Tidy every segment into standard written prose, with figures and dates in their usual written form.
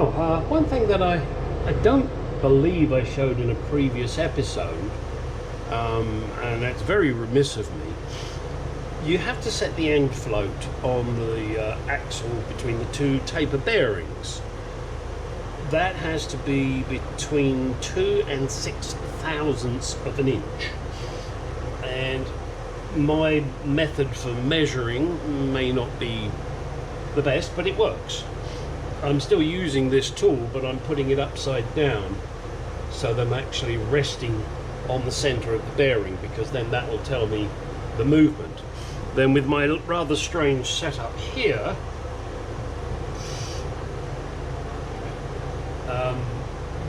Now, one thing that I don't believe I showed in a previous episode, and that's very remiss of me, you have to set the end float on the axle between the two taper bearings. That has to be between 2 and 6 thousandths of an inch. And my method for measuring may not be the best, but it works. I'm still using this tool, but I'm putting it upside down so that I'm actually resting on the center of the bearing, because then that will tell me the movement. Then with my rather strange setup here,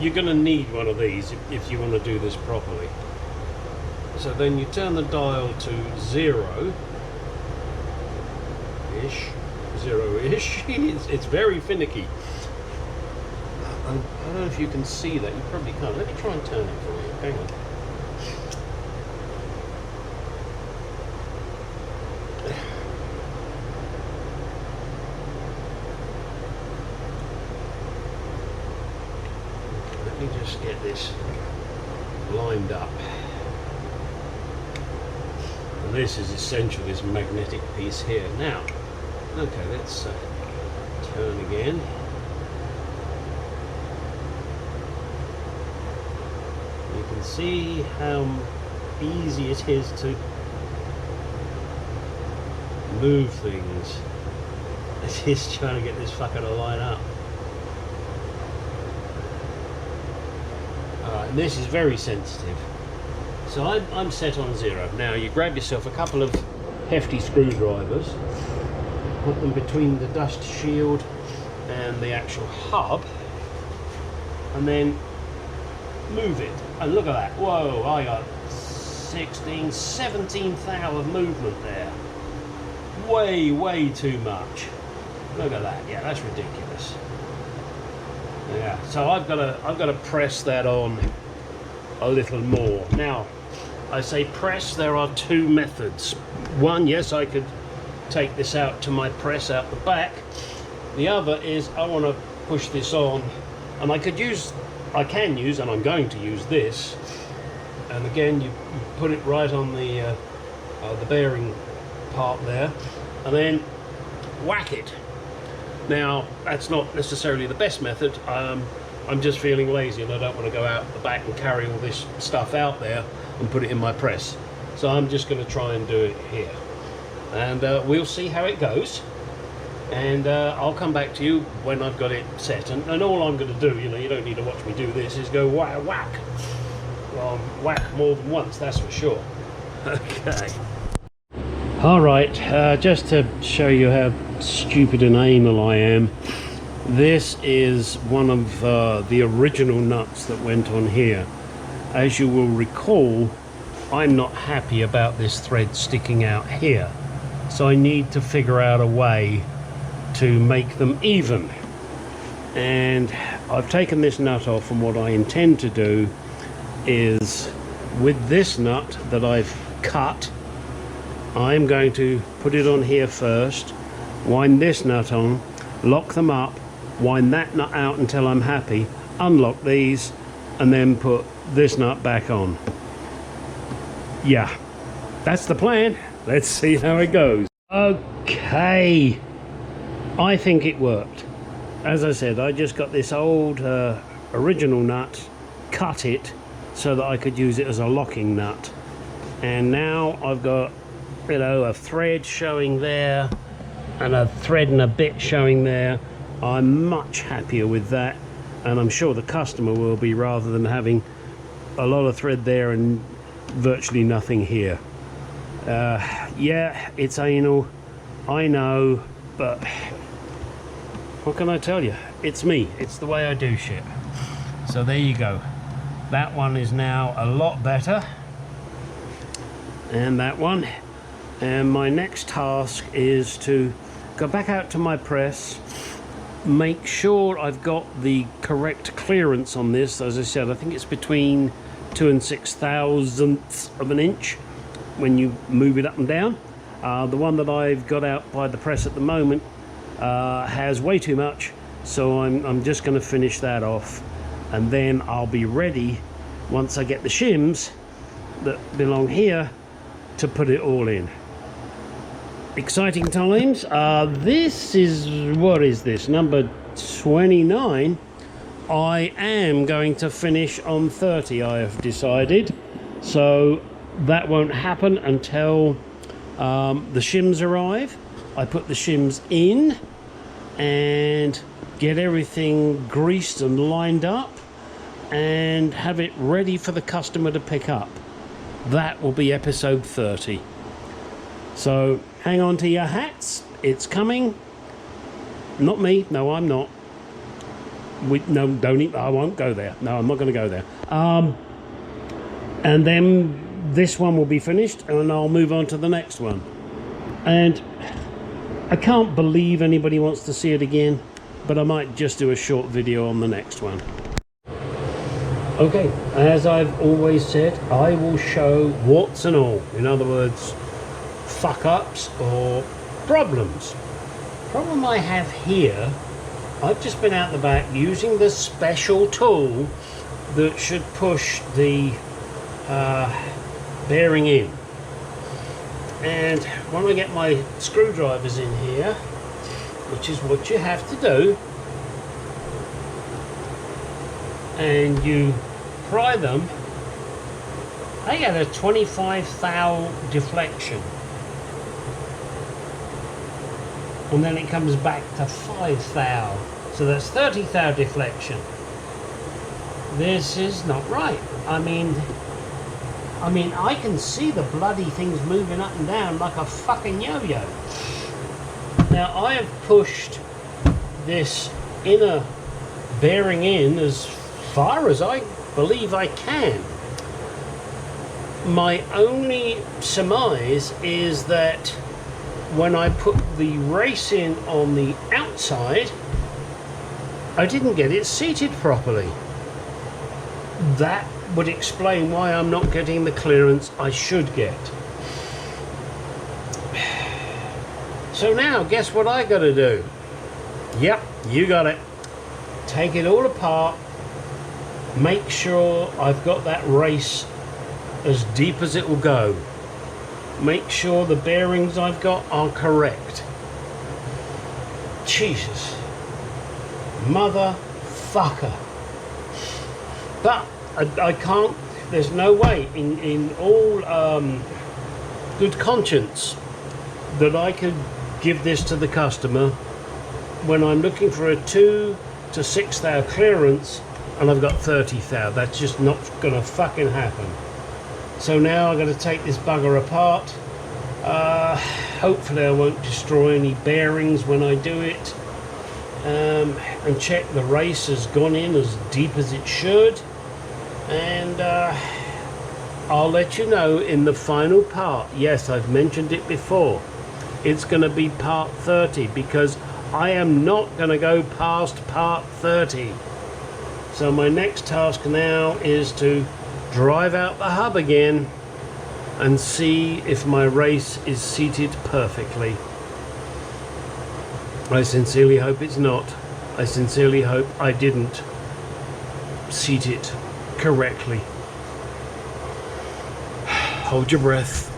you're going to need one of these if you want to do this properly. So then you turn the dial to zero-ish. It's very finicky. I don't know if you can see that. You probably can't. Let me try and turn it for you. Hang on. Let me just get this lined up. And this is essential, this magnetic piece here. Now, okay, let's turn again. You can see how easy it is to move things. It is trying to get this fucker to line up. And this is very sensitive. So I'm set on zero. Now you grab yourself a couple of hefty screwdrivers, put them between the dust shield and the actual hub, and then move it. And look at that. Whoa, I got 16, 17th hour movement there. Way too much. Look at that. Yeah, that's ridiculous. Yeah, so I've got to press that on a little more. Now, I say press, there are two methods. One, yes, I could take this out to my press out the back. The other is I want to push this on, and I can use, and I'm going to use this. And again, you put it right on the bearing part there, and then whack it. Now, that's not necessarily the best method. I'm just feeling lazy and I don't want to go out the back and carry all this stuff out there and put it in my press. So I'm just going to try and do it here. And we'll see how it goes. And I'll come back to you when I've got it set. And all I'm going to do, you don't need to watch me do this, is go whack, whack. Well, whack more than once, that's for sure. Okay. Alright, just to show you how stupid and anal I am, this is one of the original nuts that went on here. As you will recall, I'm not happy about this thread sticking out here, so I need to figure out a way to make them even. And I've taken this nut off, and what I intend to do is, with this nut that I've cut, I'm going to put it on here first, wind this nut on, lock them up, wind that nut out until I'm happy, unlock these, and then put this nut back on. Yeah, that's the plan. Let's see how it goes. Okay, I think it worked. As I said, I just got this old original nut, cut it so that I could use it as a locking nut, and now I've got, a thread showing there and a thread and a bit showing there. I'm much happier with that, and I'm sure the customer will be, rather than having a lot of thread there and virtually nothing here. Yeah, it's anal, I know, but what can I tell you? It's me, it's the way I do shit. So there you go. That one is now a lot better, and that one. And my next task is to go back out to my press, make sure I've got the correct clearance on this. As I said, I think it's between 2 and 6 thousandths of an inch when you move it up and down. The one that I've got out by the press at the moment has way too much, So I'm just going to finish that off, and then I'll be ready once I get the shims that belong here to put it all in. Exciting times. This is, what is this, number 29. I am going to finish on 30, I have decided. So that won't happen until the shims arrive. I put the shims in and get everything greased and lined up and have it ready for the customer to pick up. That will be episode 30. So hang on to your hats, it's coming. Not me, no, I'm not. No, don't, I won't go there. No, I'm not going to go there. And then this one will be finished and I'll move on to the next one. And I can't believe anybody wants to see it again, but I might just do a short video on the next one. Okay, as I've always said, I will show warts and all. In other words, fuck-ups or problems. Problem I have here, I've just been out the back using the special tool that should push the bearing in. And when I get my screwdrivers in here, which is what you have to do, and you pry them, I get a 25 thou deflection. And then it comes back to 5 thou. So that's 30 thou deflection. This is not right. I mean, I can see the bloody things moving up and down like a fucking yo-yo. Now, I have pushed this inner bearing in as far as I believe I can. My only surmise is that when I put the race in on the outside, I didn't get it seated properly. That would explain why I'm not getting the clearance I should get. So now, guess what I gotta do? Yep, you got it. Take it all apart, make sure I've got that race as deep as it will go. Make sure the bearings I've got are correct. Jesus. Motherfucker. But I can't, there's no way in all good conscience that I could give this to the customer when I'm looking for a 2 to 6 thou clearance and I've got 30 thou. That's just not gonna fucking happen. So now I've got to take this bugger apart. Hopefully I won't destroy any bearings when I do it. And check the race has gone in as deep as it should. And I'll let you know in the final part. Yes, I've mentioned it before. It's going to be part 30 because I am not going to go past part 30. So my next task now is to drive out the hub again and see if my race is seated perfectly. I sincerely hope it's not. I sincerely hope I didn't seat it correctly. Hold your breath.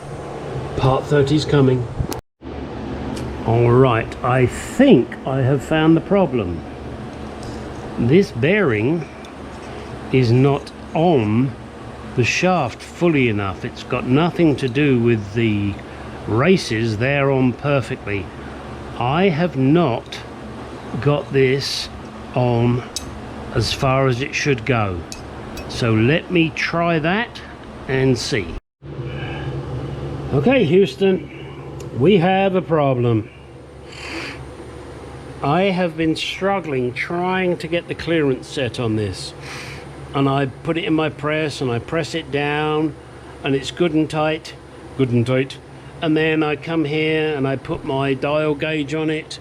Part 30 is coming. Alright, I think I have found the problem. This bearing is not on the shaft fully enough. It's got nothing to do with the races. They're on perfectly. I have not got this on as far as it should go. So let me try that and see. Okay, Houston, we have a problem. I have been struggling trying to get the clearance set on this. And I put it in my press and I press it down and it's good and tight. And then I come here and I put my dial gauge on it,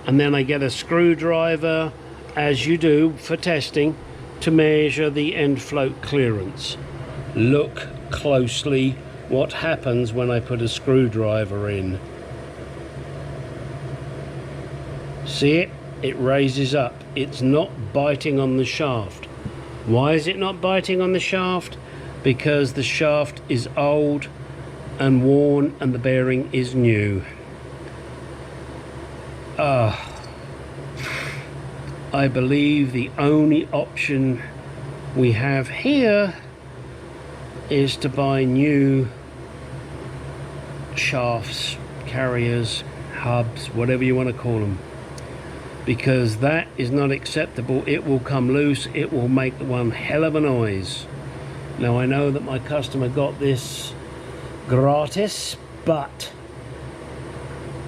and then I get a screwdriver, as you do for testing, to measure the end float clearance. Look closely what happens when I put a screwdriver in. See it? it raises up. It's not biting on the shaft. Why is it not biting on the shaft? Because the shaft is old and worn and the bearing is new. I believe the only option we have here is to buy new shafts, carriers, hubs, whatever you want to call them, because that is not acceptable. It will come loose, it will make one hell of a noise. Now I know that my customer got this gratis, but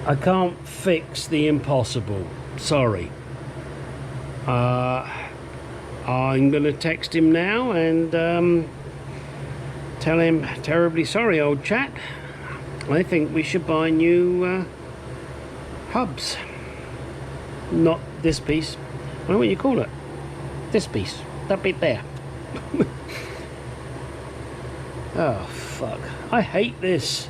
I can't fix the impossible. Sorry. I'm gonna text him now and tell him, terribly sorry old chap, I think we should buy new hubs. Not this piece. I don't know what you call it. This piece. That bit there. Oh fuck. I hate this.